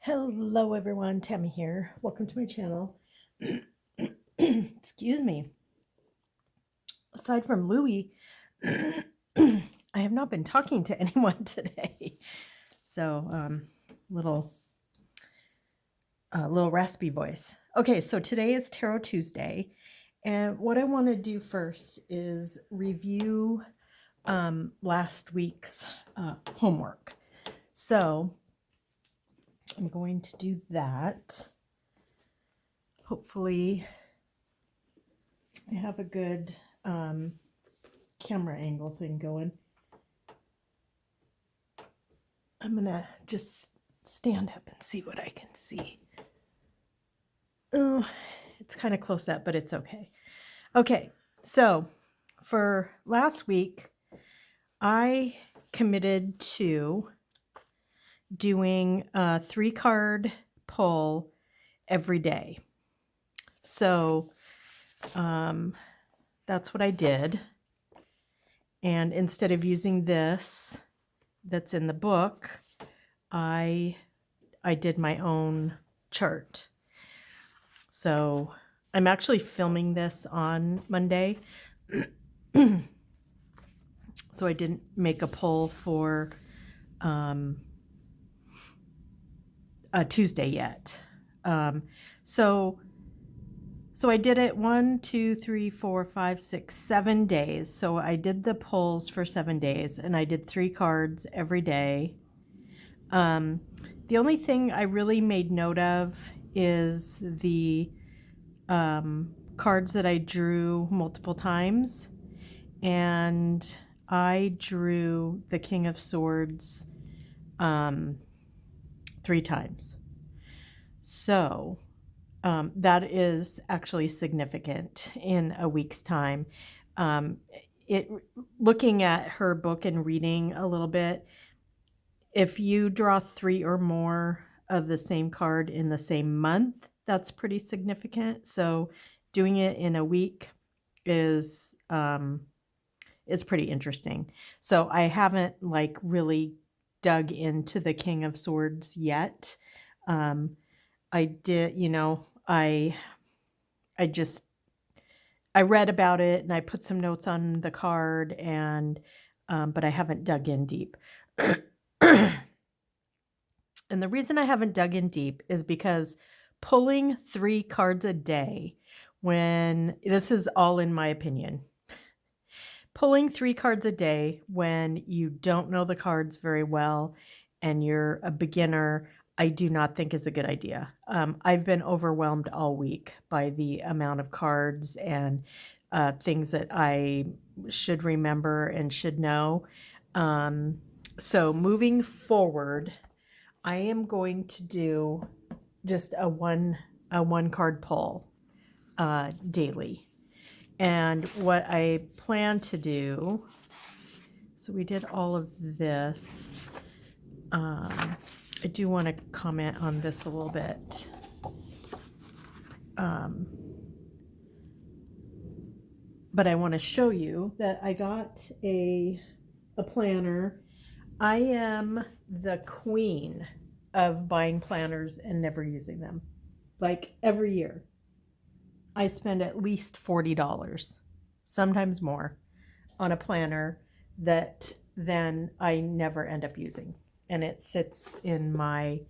Hello everyone, Tammy here. Welcome to my channel. Excuse me. Aside from Louie, I have not been talking to anyone today. So, little raspy voice. Okay, so today is Tarot Tuesday, and what I want to do first is review last week's homework. So, I'm going to do that. Hopefully, I have a good camera angle thing going. I'm gonna just stand up and see what I can see. Oh, it's kind of close up, but it's okay. Okay, so for last week, I committed to doing a 3-card pull every day. So that's what I did. And instead of using this that's in the book, I did my own chart. So I'm actually filming this on Monday. So I didn't make a pull for Tuesday yet. So I did it 1, 2, 3, 4, 5, 6, 7 days. So I did the pulls for 7 days, and I did 3 cards every day. The only thing I really made note of is the cards that I drew multiple times, and I drew the King of Swords 3 times. So that is actually significant in a week's time. Looking at her book and reading a little bit, if you draw 3 or more of the same card in the same month, that's pretty significant. So doing it in a week is pretty interesting. So I haven't really dug into the King of Swords yet. I did, I read about it and I put some notes on the card, and but I haven't dug in deep. And the reason I haven't dug in deep is because pulling 3 cards a day, when this is all in my opinion, pulling 3 cards a day when you don't know the cards very well and you're a beginner, I do not think is a good idea. I've been overwhelmed all week by the amount of cards and things that I should remember and should know. So moving forward, I am going to do just a one card pull daily. And what I plan to do, so we did all of this. I do want to comment on this a little bit. But I want to show you that I got a planner. I am the queen of buying planners and never using them. Like every year, I spend at least $40, sometimes more, on a planner that then I never end up using. And it sits in my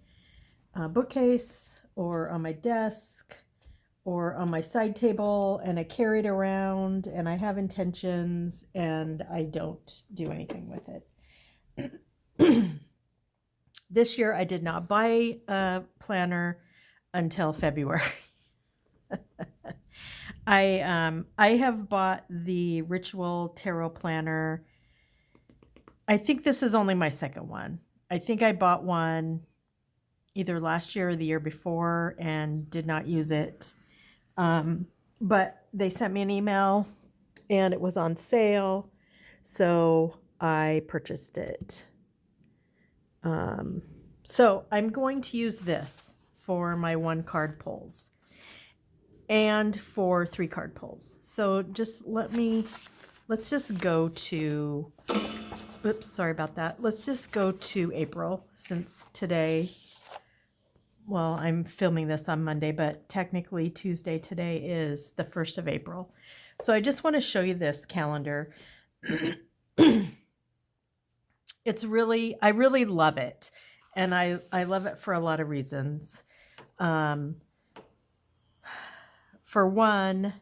bookcase or on my desk or on my side table, and I carry it around, and I have intentions, and I don't do anything with it. This year I did not buy a planner until February. I have bought the Ritual Tarot Planner. I think this is only my second one. I think I bought one either last year or the year before and did not use it. But they sent me an email and it was on sale, so I purchased it. So I'm going to use this for my 1-card pulls and for 3-card pulls. So let's just go to, oops, sorry about that. Let's just go to April, since today well, I'm filming this on Monday, but technically Tuesday today is the 1st of April. So I just want to show you this calendar. I really love it. And I love it for a lot of reasons. Um, for one,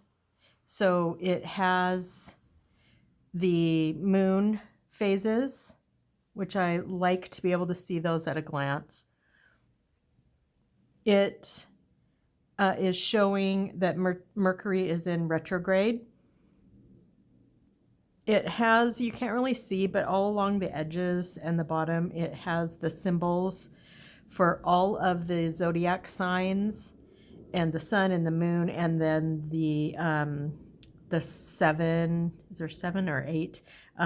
so it has the moon phases, which I like to be able to see those at a glance. It is showing that Mercury is in retrograde. It has, you can't really see, but all along the edges and the bottom, it has the symbols for all of the zodiac signs and the sun and the moon, and then the seven, is there 7 or 8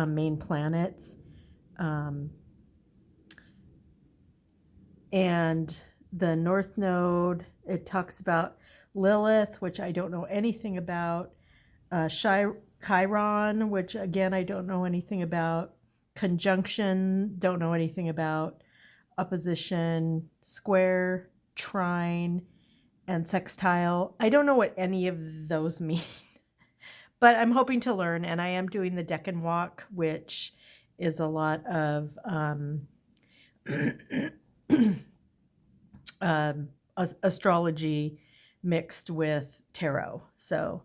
main planets. And the North Node, it talks about Lilith, which I don't know anything about, Chiron, which again I don't know anything about, conjunction, don't know anything about, opposition, square, trine, and sextile. I don't know what any of those mean, but I'm hoping to learn, and I am doing the Deccan Walk, which is a lot of astrology mixed with tarot. So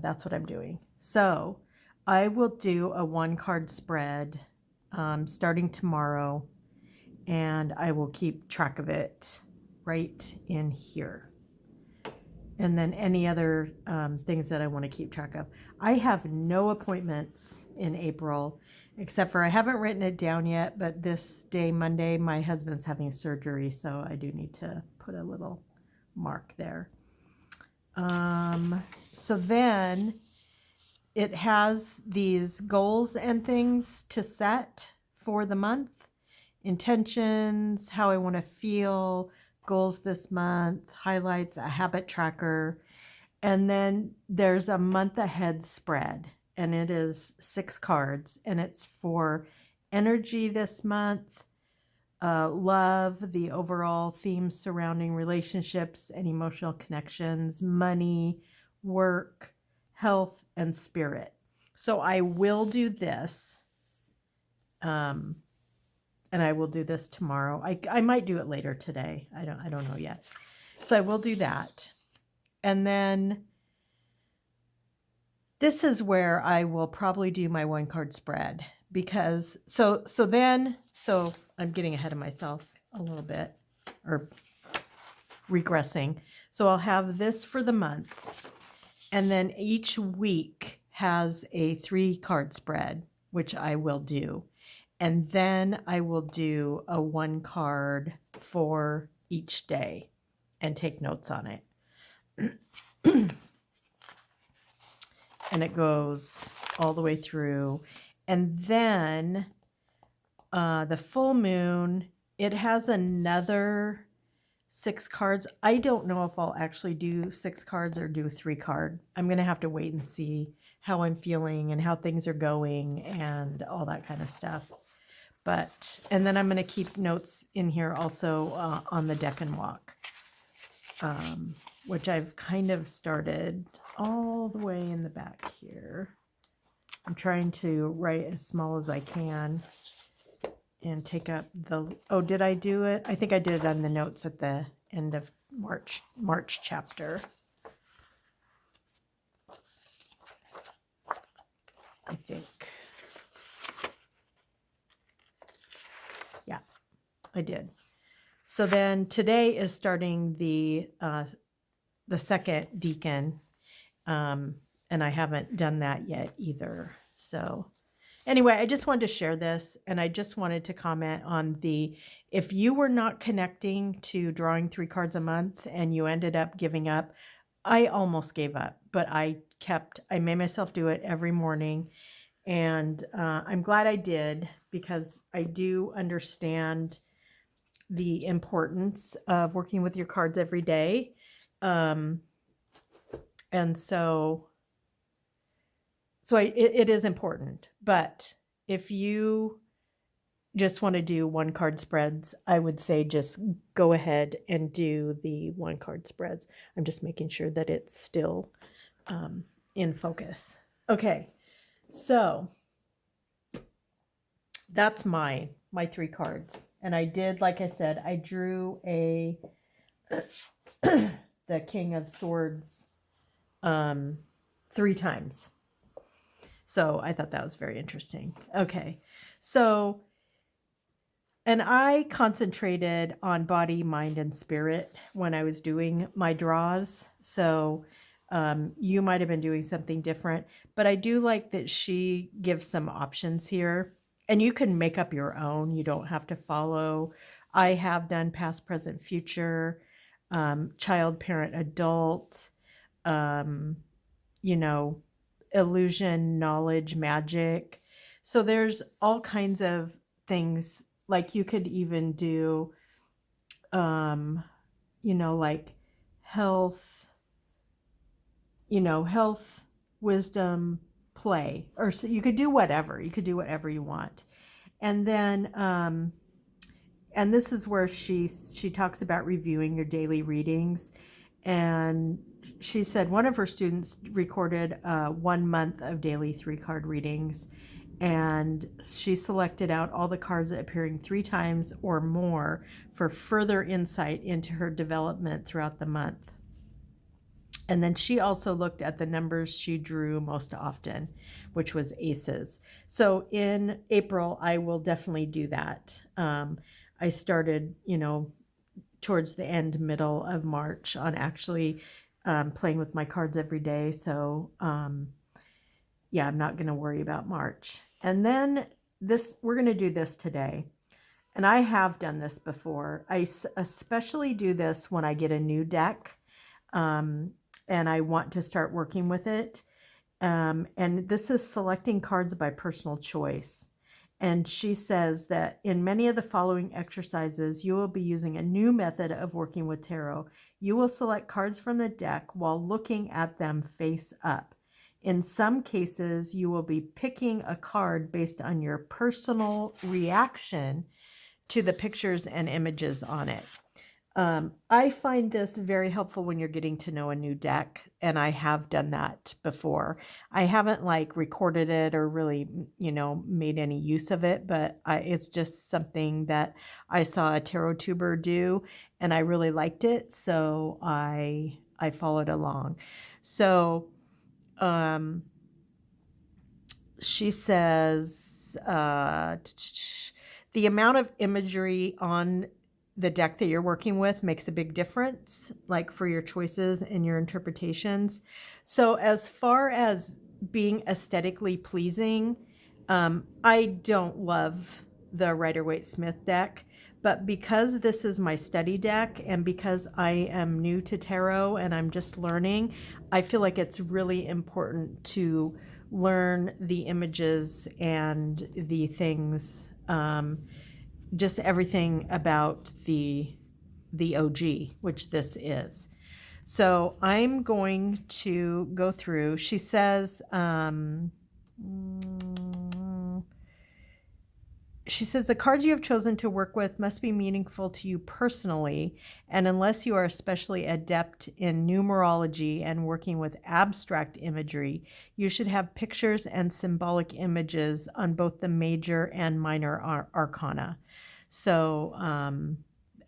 that's what I'm doing. So I will do a 1-card spread starting tomorrow, and I will keep track of it right in here. And then any other things that I want to keep track of. I have no appointments in April, except for I haven't written it down yet, but this day, Monday, my husband's having surgery, so I do need to put a little mark there. So then it has these goals and things to set for the month, intentions, how I want to feel, goals this month, highlights, a habit tracker, and then there's a month ahead spread, and it is 6 cards, and it's for energy this month, love, the overall themes surrounding relationships and emotional connections, money, work, health, and spirit. So I will do this, and I will do this tomorrow. I might do it later today. I don't know yet. So I will do that. And then this is where I will probably do my 1-card spread, because so I'm getting ahead of myself a little bit, or regressing. So I'll have this for the month, and then each week has a 3-card spread, which I will do. And then I will do a 1-card for each day and take notes on it. And it goes all the way through. And then the full moon, it has another 6 cards. I don't know if I'll actually do 6 cards or do 3 card. I'm going to have to wait and see how I'm feeling and how things are going and all that kind of stuff. But, and then I'm going to keep notes in here also on the Deccan Walk, which I've kind of started all the way in the back here. I'm trying to write as small as I can and take up the, oh, did I do it? I think I did it on the notes at the end of March chapter. I think. Yeah, I did. So then today is starting the second deacon, and I haven't done that yet either. So anyway, I just wanted to share this, and I just wanted to comment on if you were not connecting to drawing 3 cards a month and you ended up giving up, I almost gave up, but I made myself do it every morning, and I'm glad I did, because I do understand the importance of working with your cards every day. And so it is important. But if you just want to do one card spreads, I would say just go ahead and do the one card spreads. I'm just making sure that it's still in focus. Okay, so that's my 3 cards. And I did, like I said, I drew a the King of Swords 3 times. So I thought that was very interesting. Okay, so, and I concentrated on body, mind, and spirit when I was doing my draws. So you might have been doing something different, but I do like that she gives some options here. And you can make up your own. You don't have to follow. I have done past, present, future, child, parent, adult, you know, illusion, knowledge, magic. So there's all kinds of things. Like you could even do, like health, health, wisdom, play, or so you could do whatever. You could do whatever you want. And then, and this is where she talks about reviewing your daily readings. And she said one of her students recorded 1 month of daily 3-card readings, and she selected out all the cards appearing 3 times or more for further insight into her development throughout the month. And then she also looked at the numbers she drew most often, which was aces. So in April, I will definitely do that. I started, towards the middle of March on actually playing with my cards every day. So yeah, I'm not going to worry about March. And then we're going to do this today. And I have done this before. I especially do this when I get a new deck. And I want to start working with it. And this is selecting cards by personal choice. And she says that in many of the following exercises, you will be using a new method of working with tarot. You will select cards from the deck while looking at them face up. In some cases, you will be picking a card based on your personal reaction to the pictures and images on it. I find this very helpful when you're getting to know a new deck, and I have done that before. I haven't recorded it or really, made any use of it, but it's just something that I saw a tarot tuber do, and I really liked it, so I followed along. So, she says the amount of imagery on the deck that you're working with makes a big difference, for your choices and your interpretations. So as far as being aesthetically pleasing, I don't love the Rider-Waite-Smith deck, but because this is my study deck and because I am new to tarot and I'm just learning, I feel like it's really important to learn the images and the things, just everything about the OG, which this is. So I'm going to go through. She says, the cards you have chosen to work with must be meaningful to you personally, and unless you are especially adept in numerology and working with abstract imagery, you should have pictures and symbolic images on both the major and minor arcana. So,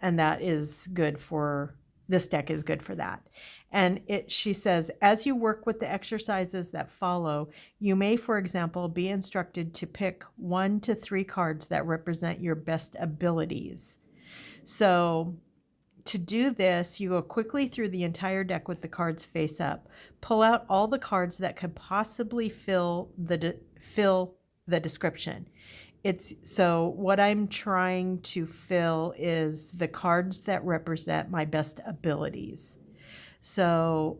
and that is good for, this deck is good for that. And she says, as you work with the exercises that follow, you may, for example, be instructed to pick 1 to 3 cards that represent your best abilities. So to do this, you go quickly through the entire deck with the cards face up. Pull out all the cards that could possibly fill the description. So what I'm trying to fill is the cards that represent my best abilities. So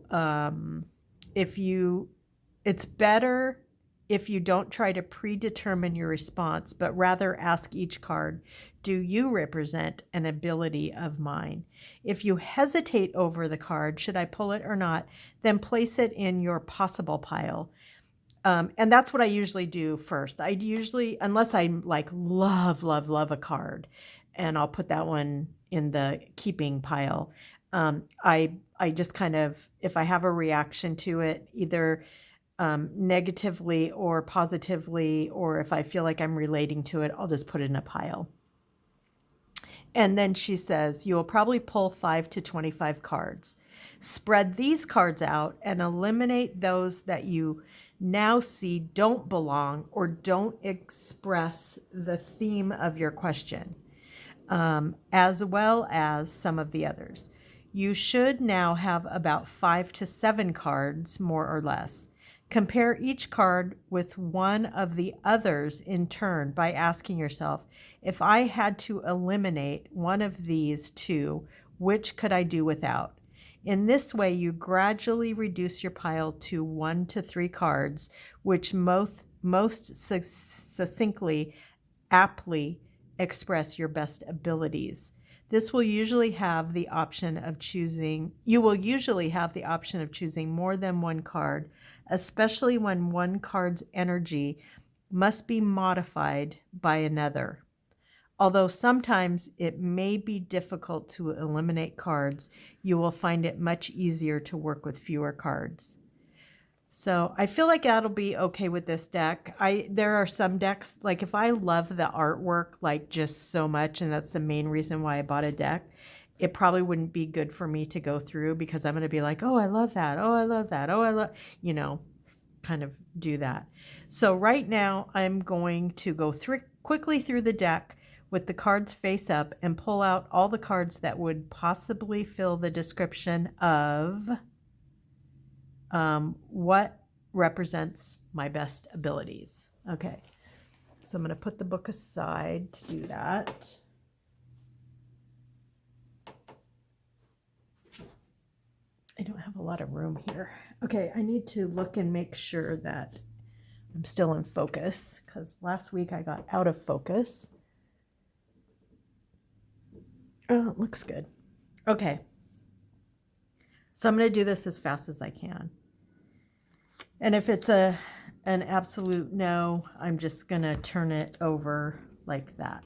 it's better if you don't try to predetermine your response, but rather ask each card, do you represent an ability of mine? If you hesitate over the card, should I pull it or not, then place it in your possible pile. And that's what I usually do first. I usually, unless I like love a card, and I'll put that one in the keeping pile. I just kind of, if I have a reaction to it, either negatively or positively, or if I feel like I'm relating to it, I'll just put it in a pile. And then she says, you will probably pull 5 to 25 cards. Spread these cards out and eliminate those that you now see don't belong or don't express the theme of your question, as well as some of the others. You should now have about 5 to 7 cards, more or less. Compare each card with one of the others in turn by asking yourself, if I had to eliminate one of these two, which could I do without? In this way, you gradually reduce your pile to 1 to 3 cards, which most succinctly, aptly express your best abilities. This will usually have the option of choosing, you will usually have the option of choosing more than one card, especially when one card's energy must be modified by another. Although sometimes it may be difficult to eliminate cards, you will find it much easier to work with fewer cards. So I feel like that'll be okay with this deck. There are some decks, like if I love the artwork like just so much, and that's the main reason why I bought a deck, it probably wouldn't be good for me to go through because I'm going to be like, oh, I love that. Oh, I love that. Oh, I love, kind of do that. So right now I'm going to go quickly through the deck with the cards face up and pull out all the cards that would possibly fill the description of what represents my best abilities. Okay, so I'm going to put the book aside to do that. I don't have a lot of room here. Okay, I need to look and make sure that I'm still in focus because last week I got out of focus. Oh, it looks good. Okay, so I'm going to do this as fast as I can. And if it's an absolute no, I'm just going to turn it over like that.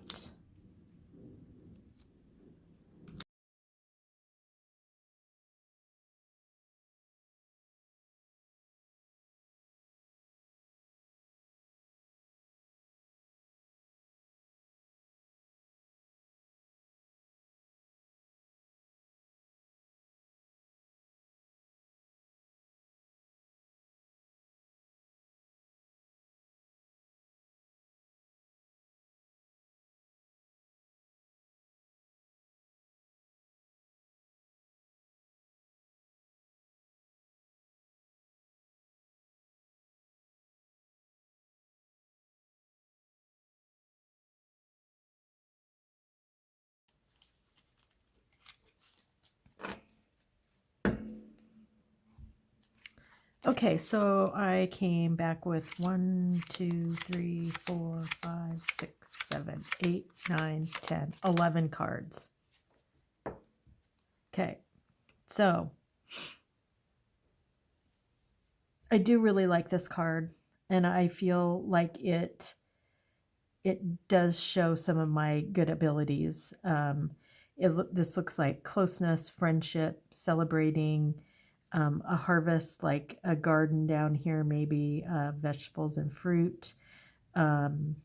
Okay, so I came back with 1, 2, 3, 4, 5, 6, 7, 8, 9, 10, 11 cards. Okay, so I do really like this card, and I feel like it does show some of my good abilities. This looks like closeness, friendship, celebrating, a harvest, like a garden down here, maybe vegetables and fruit. Um,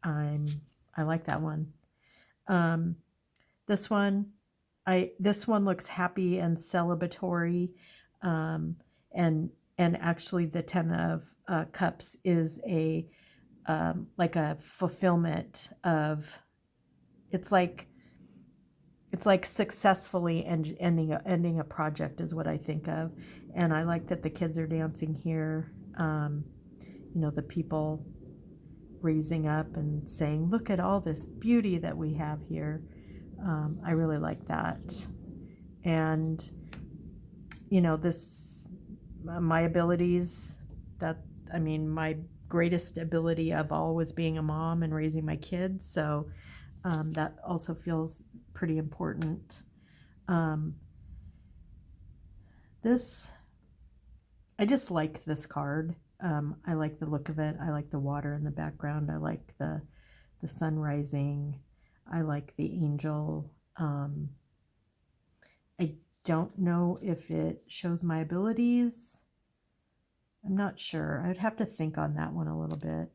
I like that one. This one, this one looks happy and celebratory, um, and actually the Ten of Cups is a like a fulfillment of, it's like successfully ending a project is what I think of. And I like that the kids are dancing here. The people raising up and saying, look at all this beauty that we have here. I really like that. And this, my abilities, my greatest ability of all was being a mom and raising my kids. So that also feels pretty important. I just like this card. I like the look of it. I like the water in the background. I like the sun rising. I like the angel. I don't know if it shows my abilities. I'm not sure. I'd have to think on that one a little bit.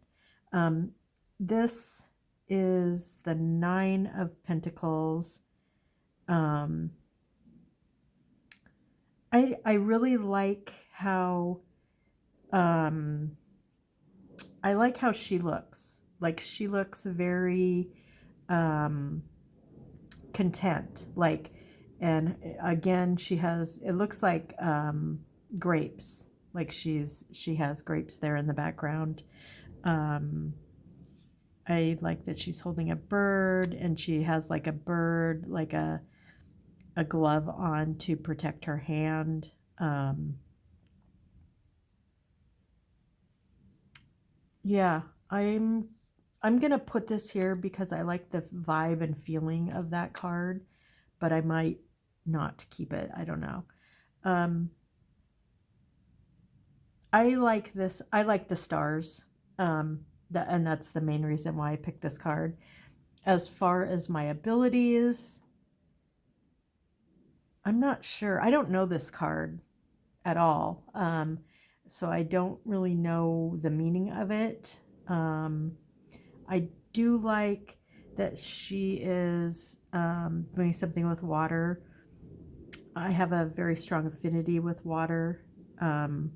This is the Nine of Pentacles. I really like how I like how she looks. Like she looks very content. Like, and again, she has. It looks like grapes. Like she has grapes there in the background. I like that she's holding a bird, and she has like a bird, like a glove on to protect her hand. Yeah, I'm gonna put this here because I like the vibe and feeling of that card, but I might not keep it. I don't know. Um, I like this. I like the stars. And that's the main reason why I picked this card. As far as my abilities, I'm not sure. I don't know this card at all. So I don't really know the meaning of it. I do like that she is doing something with water. I have a very strong affinity with water. And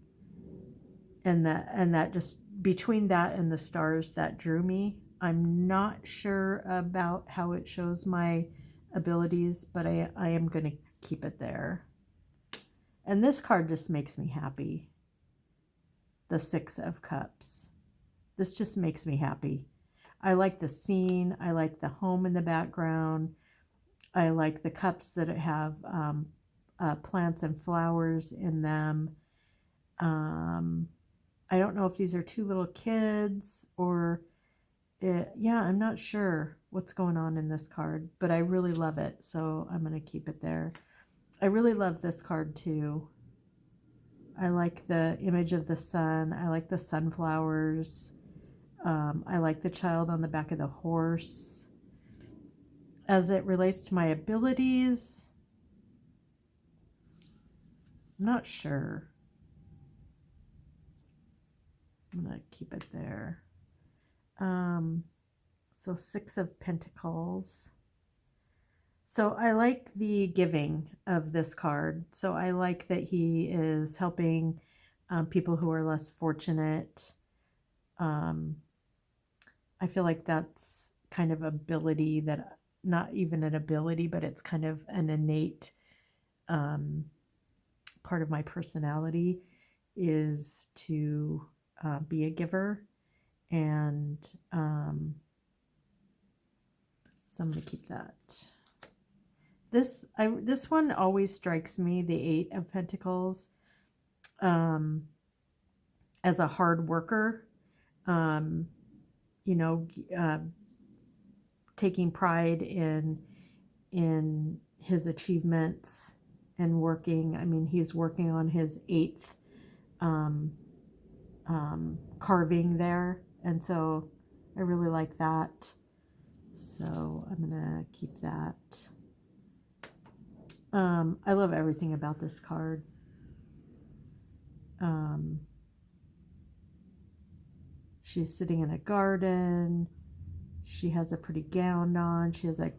that just between that and the stars that drew me. I'm not sure about how it shows my abilities, but I am going to keep it there. And this card just makes me happy. The Six of Cups. This just makes me happy. I like the scene. I like the home in the background. I like the cups that have plants and flowers in them. I don't know if these are two little kids or yeah, I'm not sure what's going on in this card, but I really love it, so I'm going to keep it there. I really love this card too. I like the image of the sun. I like the sunflowers. I like the child on the back of the horse. As it relates to my abilities, I'm not sure. I'm going to keep it there. So Six of Pentacles. So I like the giving of this card. So I like that he is helping people who are less fortunate. I feel like that's kind of ability that, not even an ability, but it's kind of an innate part of my personality is to be a giver. And so I'm going to keep that. This one always strikes me, the Eight of Pentacles, as a hard worker, you know, taking pride in his achievements and working. I mean, he's working on his eighth carving there, and so I really like that. So I'm gonna keep that. I love everything about this card. She's sitting in a garden. She has a pretty gown on. She has a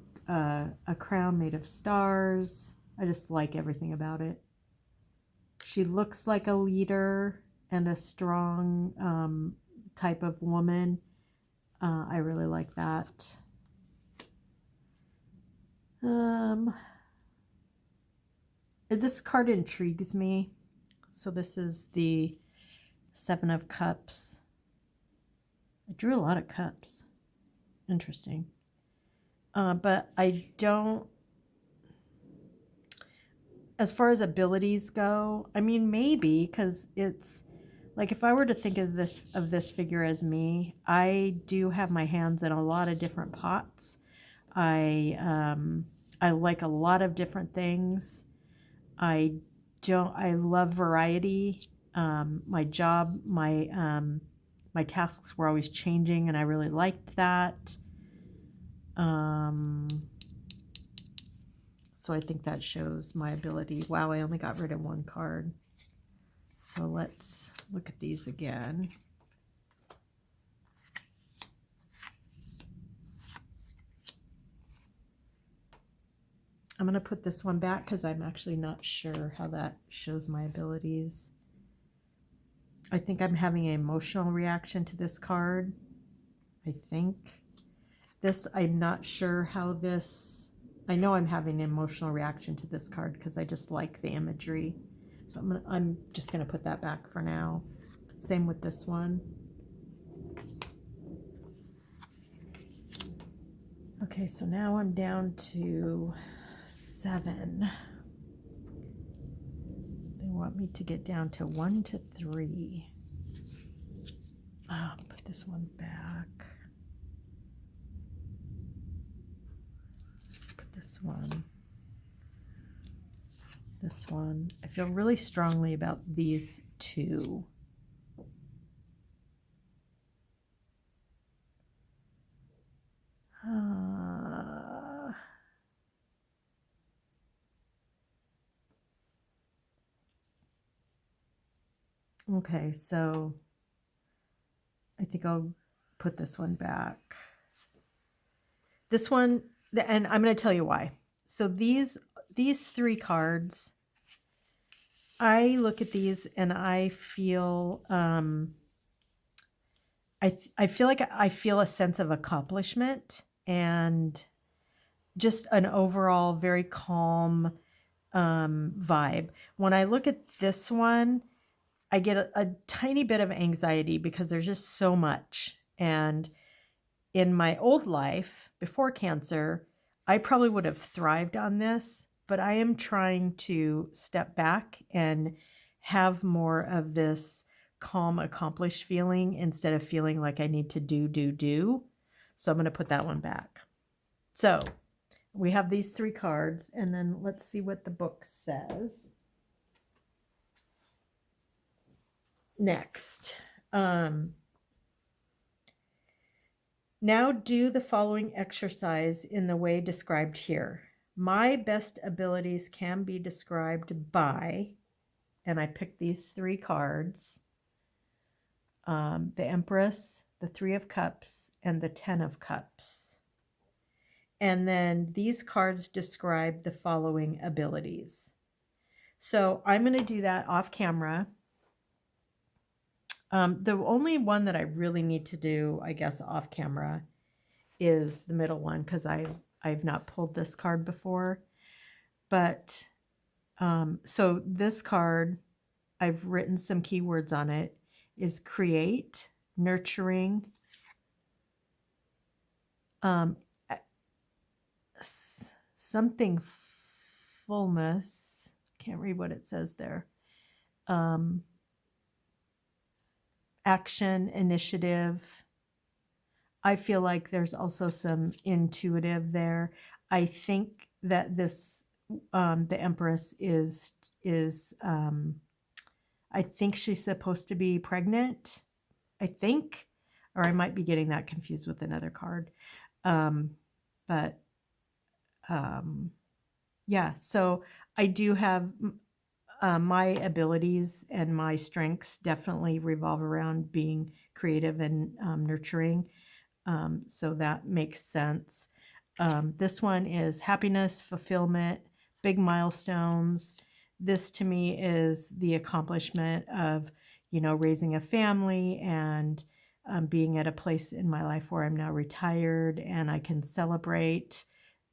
crown made of stars. I just like everything about it. She looks like a leader and a strong type of woman. I really like that. This card intrigues me. So this is the Seven of Cups. I drew a lot of cups. Interesting. But I don't, as far as abilities go, I mean, maybe, because it's like if I were to think of this figure as me, I do have my hands in a lot of different pots. I like a lot of different things. I love variety. my job, my tasks were always changing, and I really liked that. So I think that shows my ability. Wow, I only got rid of one card. So let's look at these again. I'm going to put this one back because I'm actually not sure how that shows my abilities. I think I'm having an emotional reaction to this card. I think. This, I'm not sure how this, I know I'm having an emotional reaction to this card because I just like the imagery. So I'm just going to put that back for now. Same with this one. Okay, so now I'm down to 7. They want me to get down to 1 to 3. Put this one back. Put this one. This one. I feel really strongly about these two. Okay, so I think I'll put this one back. This one, and I'm going to tell you why. So these 3 cards, I look at these and I feel I feel like I feel a sense of accomplishment and just an overall very calm vibe. When I look at this one, I get a tiny bit of anxiety because there's just so much. And in my old life, before cancer, I probably would have thrived on this, but I am trying to step back and have more of this calm, accomplished feeling instead of feeling like I need to do. So I'm going to put that one back. So we have these 3 cards, and then let's see what the book says. Next. Now do the following exercise in the way described here. My best abilities can be described by, and I picked these 3 cards, the Empress, the 3 of Cups, and the 10 of Cups. And then these cards describe the following abilities. So I'm going to do that off camera. The only one that I really need to do, I guess, off camera is the middle one because I've not pulled this card before. But so this card, I've written some keywords on it, is create, nurturing, something fullness. Can't read what it says there. Action, initiative. I feel like there's also some intuitive there. I think that this, the Empress is I think she's supposed to be pregnant. I think, or I might be getting that confused with another card. Yeah, so I do have my abilities and my strengths definitely revolve around being creative and nurturing. So that makes sense. This one is happiness, fulfillment, big milestones. This to me is the accomplishment of, raising a family and being at a place in my life where I'm now retired and I can celebrate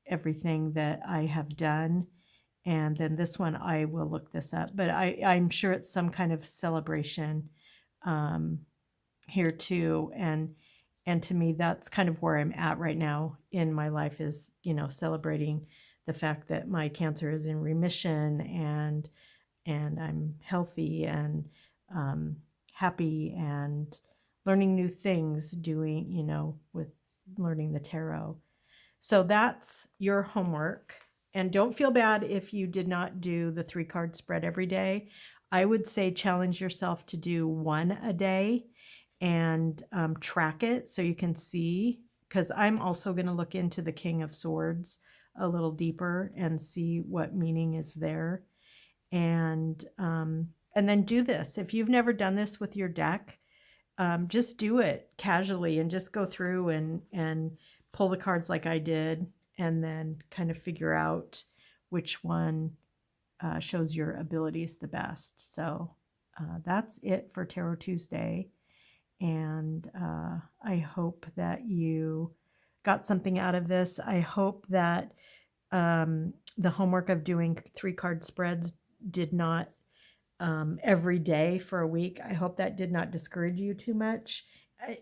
everything that I have done. And then this one, I will look this up, but I'm sure it's some kind of celebration here too. And to me, that's kind of where I'm at right now in my life is, celebrating the fact that my cancer is in remission and I'm healthy and happy and learning new things, doing, with learning the tarot. So that's your homework. And don't feel bad if you did not do the 3 card spread every day. I would say challenge yourself to do one a day and track it so you can see. Because I'm also going to look into the King of Swords a little deeper and see what meaning is there. And then do this. If you've never done this with your deck, just do it casually and just go through and pull the cards like I did, and then kind of figure out which one shows your abilities the best. So that's it for Tarot Tuesday. And I hope that you got something out of this. I hope that the homework of doing 3-card spreads did not every day for a week. I hope that did not discourage you too much.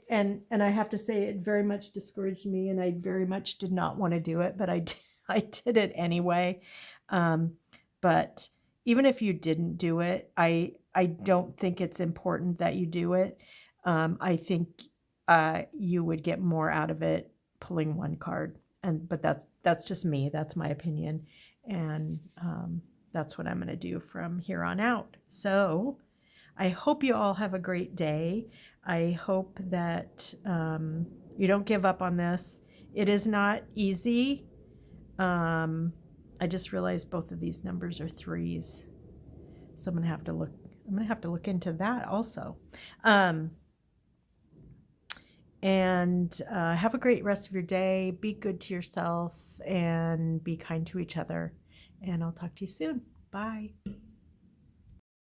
And I have to say it very much discouraged me, and I very much did not want to do it, but I did it anyway. But even if you didn't do it, I don't think it's important that you do it. I think you would get more out of it pulling one card, but that's just me. That's my opinion, and that's what I'm going to do from here on out. So I hope you all have a great day. I hope that you don't give up on this. It is not easy. I just realized both of these numbers are 3s, so I'm gonna have to look into that also. And have a great rest of your day. Be good to yourself and be kind to each other. And I'll talk to you soon. Bye.